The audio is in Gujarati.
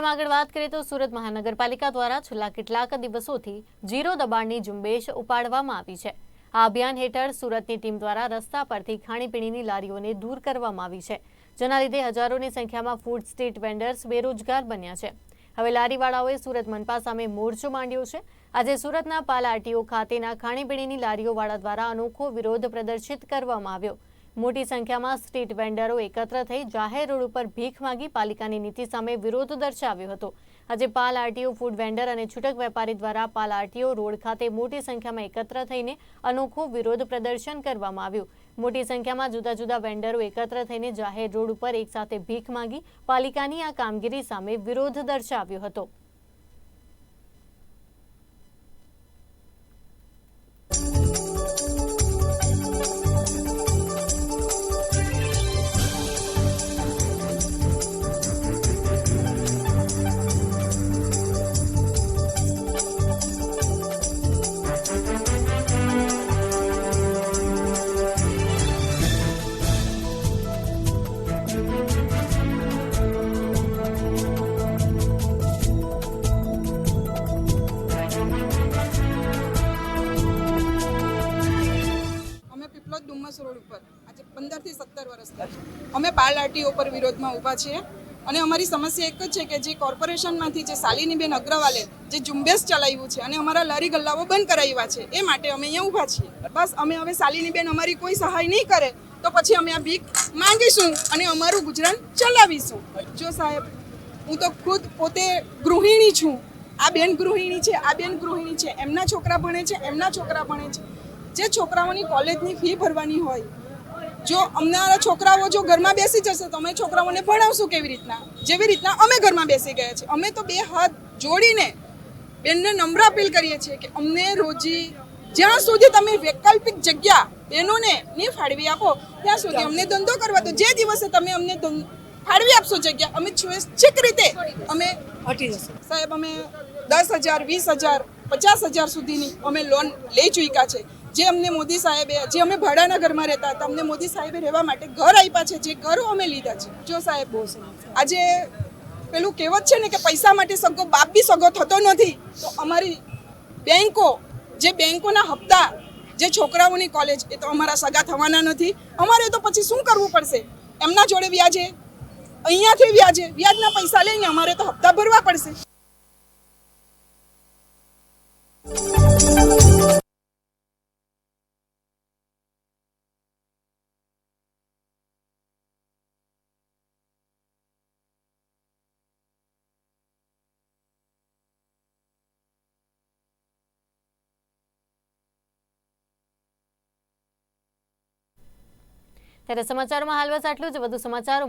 આગળ વાત કરીએ તો સુરત મહાનગરપાલિકા દ્વારા છેલ્લા કેટલાક દિવસોથી ઝીરો દબાણની ઝુંબેશ ઉપાડવામાં આવી છે। આ અભિયાન હેઠળ સુરતની ટીમ દ્વારા રસ્તા પરથી ખાણીપીણીની લારીઓને દૂર કરવામાં આવી છે, જેના લીધે હજારોની સંખ્યામાં ફૂડ સ્ટ્રીટ વેન્ડર્સ બેરોજગાર બન્યા છે। હવે લારીવાળાઓએ સુરત મનપા સામે મોરચો માંડ્યો છે। આજે સુરતના પાલ આરટીઓ ખાતેના ખાણીપીણીની લારીઓવાળા દ્વારા અનોખો વિરોધ પ્રદર્શિત કરવામાં આવ્યો। મોટી સંખ્યામાં સ્ટ્રીટ વેન્ડરો એકત્ર થઈ જાહેર રોડ ઉપર ભીખ માંગી પાલિકાની નીતિ સામે વિરોધ દર્શાવ્યો હતો। આજે પાલ આરટીઓ ફૂડ વેન્ડર અને છૂટક વેપારી દ્વારા પાલ આરટીઓ રોડ ખાતે મોટી સંખ્યામાં એકત્ર થઈને અનોખો વિરોધ પ્રદર્શન કરવામાં આવ્યું। મોટી સંખ્યામાં જુદા જુદા વેન્ડરો એકત્ર થઈને જાહેર રોડ ઉપર એકસાથે ભીખ માંગી પાલિકાની આ કામગીરી સામે વિરોધ દર્શાવ્યો હતો। ડુમ્મસ રોડ ઉપર આજે 15 થી 17 વર્ષથી અમે પાલ આરટીઓ પર વિરોધમાં ઊભા છીએ અને અમારી સમસ્યા એક જ છે કે જે કોર્પોરેશનમાંથી જે શાલિનીબેન અગ્રવાલે જે ઝુંબેશ ચલાવ્યું છે અને અમારા લારી ગલ્લાઓ બંધ કરાવ્યા છે એ માટે અમે અહીંયા ઊભા છીએ। બસ અમે હવે શાલિનીબેન અમારી કોઈ સહાય નહીં કરે તો પછી અમે આ ભીખ માંગીશું અને અમારું ગુજરાન ચલાવીશું। જો સાહેબ, હું તો ખુદ પોતે ગૃહિણી છું, આ બેન ગૃહિણી છે, આ બેન ગૃહિણી છે, એમના છોકરા ભણે છે, એમના છોકરા ભણે છે। જે છોકરાઓની કોલેજની ફી ભરવાની હોય, જો અમારા છોકરાઓ જો ઘરમાં બેસી જશે તો અમે છોકરાઓને ભણાવશું કેવી રીતના? જેવી રીતના અમે ઘરમાં બેસી ગયા છીએ। અમે તો બે હાથ જોડીને બેનને નમ્ર અપીલ કરીએ છીએ કે અમને રોજી જ્યાં સુધી તમે વૈકલ્પિક જગ્યા બહેનોને નહીં ફાળવી આપો ત્યાં સુધી અમને ધંધો કરવા દો। જે દિવસે તમે અમને ફાળવી આપશો જગ્યા, અમે સ્વૈચ્છિક રીતે અમે હટી જશું। સાહેબ, અમે 10,000, 20,000, 50,000 સુધીની અમે લોન લઈ ચૂક્યા છે। જે અમને મોદી સાહેબે, જે અમે ભાડાના ઘરમાં રહેતા હતા, અમને મોદી સાહેબે રહેવા માટે ઘર આપ્યા છે, જે ઘરો અમે લીધા છે। જો સાહેબ, આજે પેલું કહેવત છે ને કે પૈસા માટે સગો બાપ બી સગો થતો નથી, તો અમારી બેંકો, જે બેંકોના હપ્તા, જે છોકરાઓની કોલેજ, એ તો અમારા સગા થવાના નથી। અમારે તો પછી શું કરવું પડશે? એમના જોડે વ્યાજે, અહીંયાથી વ્યાજના પૈસા લઈને અમારે તો હપ્તા ભરવા પડશે। ત્યારે સમાચારોમાં હાલ બસ આટલું જ। વધુ સમાચારો